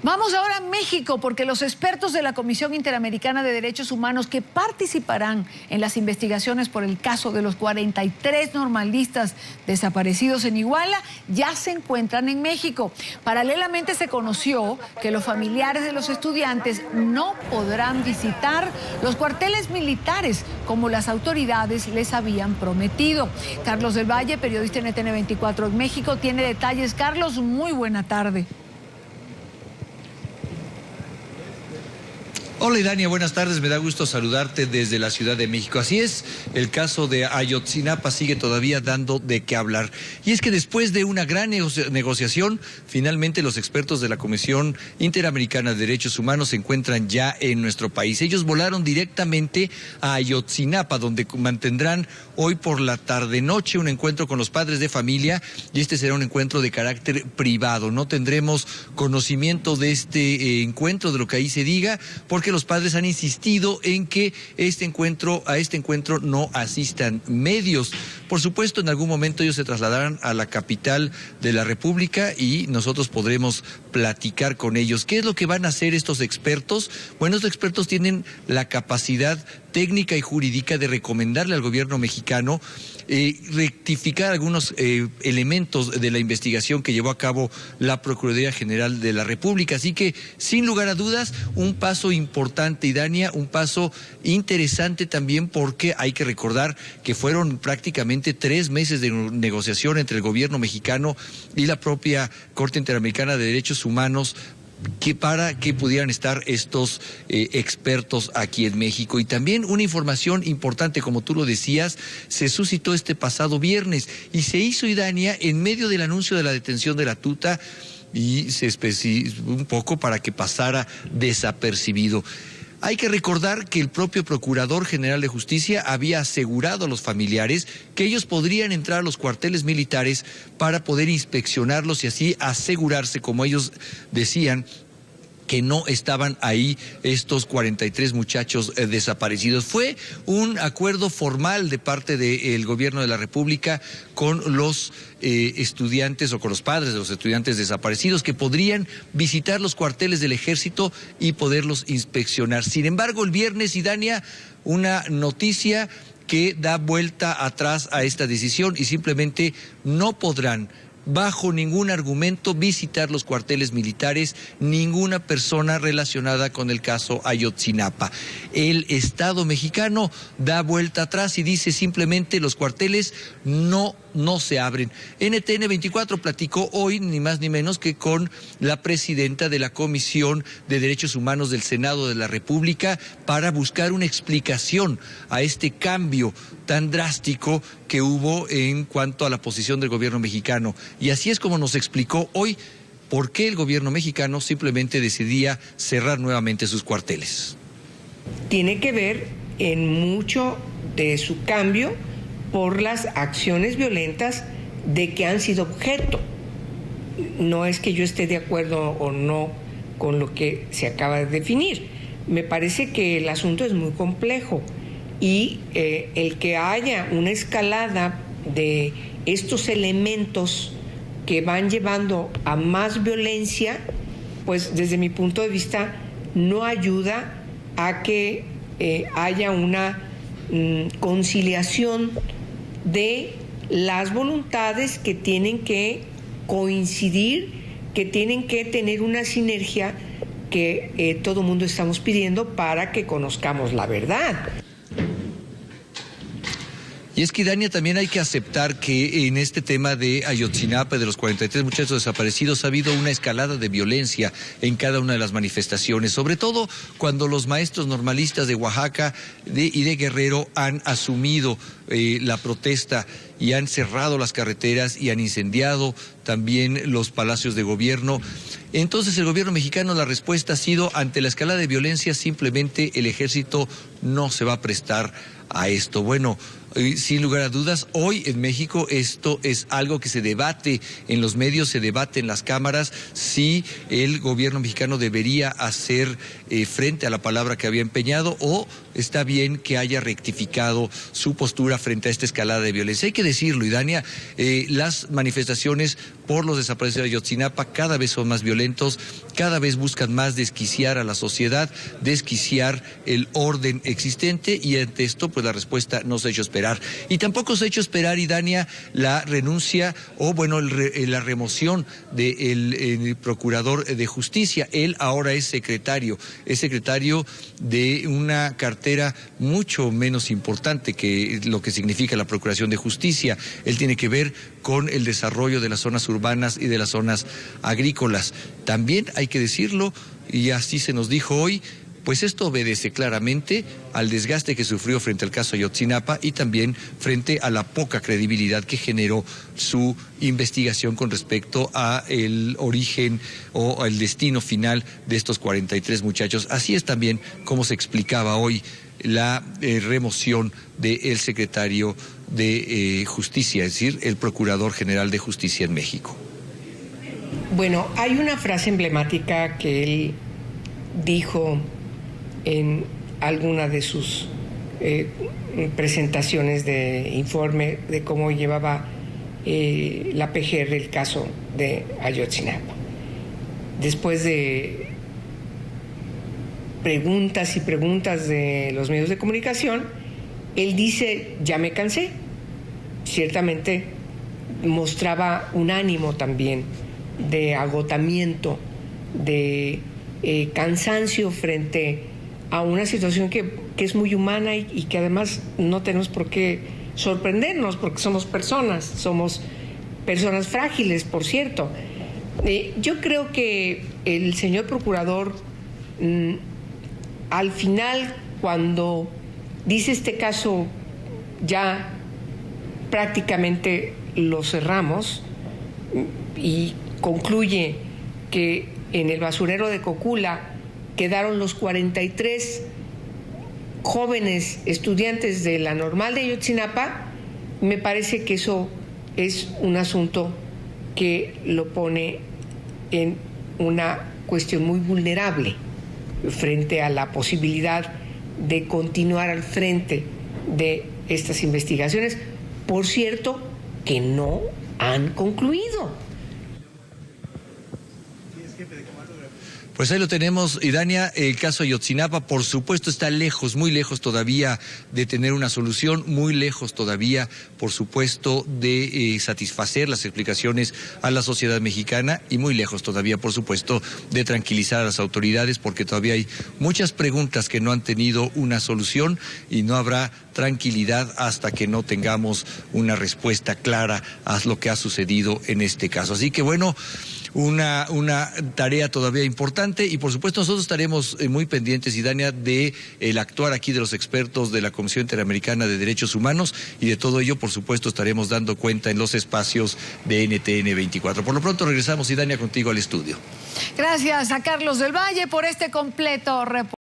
Vamos ahora a México, porque los expertos de la Comisión Interamericana de Derechos Humanos que participarán en las investigaciones por el caso de los 43 normalistas desaparecidos en Iguala ya se encuentran en México. Paralelamente se conoció que los familiares de los estudiantes no podrán visitar los cuarteles militares como las autoridades les habían prometido. Carlos del Valle, periodista en NTN 24 en México, tiene detalles. Carlos, muy buena tarde. Hola Idania, buenas tardes, me da gusto saludarte desde la Ciudad de México. Así es, el caso de Ayotzinapa sigue todavía dando de qué hablar. Y es que después de una gran negociación, finalmente los expertos de la Comisión Interamericana de Derechos Humanos se encuentran ya en nuestro país. Ellos volaron directamente a Ayotzinapa, donde mantendrán hoy por la tarde-noche un encuentro con los padres de familia, y este será un encuentro de carácter privado. No tendremos conocimiento de este encuentro, de lo que ahí se diga, porque los padres han insistido en que a este encuentro no asistan medios. Por supuesto, en algún momento ellos se trasladarán a la capital de la República y nosotros podremos platicar con ellos. ¿Qué es lo que van a hacer estos expertos? Bueno, estos expertos tienen la capacidad técnica y jurídica de recomendarle al gobierno mexicano rectificar algunos elementos de la investigación que llevó a cabo la Procuraduría General de la República. Así que, sin lugar a dudas, un paso importante, Idania, un paso interesante también, porque hay que recordar que fueron prácticamente 3 meses de negociación entre el gobierno mexicano y la propia Corte Interamericana de Derechos Humanos para que pudieran estar estos expertos aquí en México. Y también una información importante, como tú lo decías, se suscitó este pasado viernes y se hizo, Idania, en medio del anuncio de la detención de la tuta, y se especificó un poco para que pasara desapercibido. Hay que recordar que el propio Procurador General de Justicia había asegurado a los familiares que ellos podrían entrar a los cuarteles militares para poder inspeccionarlos y así asegurarse, como ellos decían, que no estaban ahí estos 43 muchachos desaparecidos. Fue un acuerdo formal de parte del gobierno de la República con los estudiantes o con los padres de los estudiantes desaparecidos, que podrían visitar los cuarteles del Ejército y poderlos inspeccionar. Sin embargo, el viernes, Idania, una noticia que da vuelta atrás a esta decisión, y simplemente no podrán, bajo ningún argumento, visitar los cuarteles militares ninguna persona relacionada con el caso Ayotzinapa. El Estado mexicano da vuelta atrás y dice simplemente: los cuarteles no se abren. NTN 24 platicó hoy ni más ni menos que con la presidenta de la Comisión de Derechos Humanos del Senado de la República para buscar una explicación a este cambio tan drástico que hubo en cuanto a la posición del gobierno mexicano. Y así es como nos explicó hoy por qué el gobierno mexicano simplemente decidía cerrar nuevamente sus cuarteles. Tiene que ver en mucho de su cambio por las acciones violentas de que han sido objeto. No es que yo esté de acuerdo o no con lo que se acaba de definir. Me parece que el asunto es muy complejo y el que haya una escalada de estos elementos que van llevando a más violencia, pues desde mi punto de vista no ayuda a que haya una conciliación de las voluntades que tienen que coincidir, que tienen que tener una sinergia que todo mundo estamos pidiendo para que conozcamos la verdad. Y es que, Idania, también hay que aceptar que en este tema de Ayotzinapa, de los 43 muchachos desaparecidos, ha habido una escalada de violencia en cada una de las manifestaciones, sobre todo cuando los maestros normalistas de Oaxaca y de Guerrero han asumido la protesta y han cerrado las carreteras y han incendiado también los palacios de gobierno. Entonces el gobierno mexicano, la respuesta ha sido: ante la escalada de violencia, simplemente el ejército no se va a prestar a esto. Bueno, Sin lugar a dudas, hoy en México esto es algo que se debate en los medios, se debate en las cámaras, si el gobierno mexicano debería hacer frente a la palabra que había empeñado o está bien que haya rectificado su postura frente a esta escalada de violencia. Hay que decirlo, Idania, las manifestaciones por los desaparecidos de Ayotzinapa cada vez son más violentos, cada vez buscan más desquiciar a la sociedad, desquiciar el orden existente, y ante esto pues la respuesta no se ha hecho esperar. Y tampoco se ha hecho esperar, Idania, la renuncia o la remoción del procurador de justicia. Él ahora es secretario de una cartera mucho menos importante que lo que significa la Procuración de Justicia. Él tiene que ver con el desarrollo de las zonas urbanas y de las zonas agrícolas. También hay que decirlo, y así se nos dijo hoy, pues esto obedece claramente al desgaste que sufrió frente al caso Ayotzinapa y también frente a la poca credibilidad que generó su investigación con respecto a el origen o el destino final de estos 43 muchachos. Así es también como se explicaba hoy la remoción del secretario de Justicia, es decir, el Procurador General de Justicia en México. Bueno, hay una frase emblemática que él dijo en alguna de sus presentaciones de informe de cómo llevaba la PGR el caso de Ayotzinapa. Después de preguntas y preguntas de los medios de comunicación, él dice: ya me cansé. Ciertamente mostraba un ánimo también de agotamiento, de cansancio frente a una situación que es muy humana y que además no tenemos por qué sorprendernos, porque somos personas frágiles, por cierto. Yo creo que el señor procurador, al final, cuando dice este caso ya prácticamente lo cerramos, y concluye que en el basurero de Cocula quedaron los 43 jóvenes estudiantes de la Normal de Ayotzinapa, me parece que eso es un asunto que lo pone en una cuestión muy vulnerable frente a la posibilidad de continuar al frente de estas investigaciones, por cierto, que no han concluido. Pues ahí lo tenemos, Idania. El caso Ayotzinapa, por supuesto, está lejos, muy lejos todavía de tener una solución, muy lejos todavía, por supuesto, de satisfacer las explicaciones a la sociedad mexicana y muy lejos todavía, por supuesto, de tranquilizar a las autoridades, porque todavía hay muchas preguntas que no han tenido una solución y no habrá tranquilidad hasta que no tengamos una respuesta clara a lo que ha sucedido en este caso. Así que bueno, una tarea todavía importante y por supuesto nosotros estaremos muy pendientes, Idania, de el actuar aquí de los expertos de la Comisión Interamericana de Derechos Humanos, y de todo ello por supuesto estaremos dando cuenta en los espacios de NTN 24. Por lo pronto regresamos, Idania, contigo al estudio. Gracias a Carlos del Valle por este completo reporte.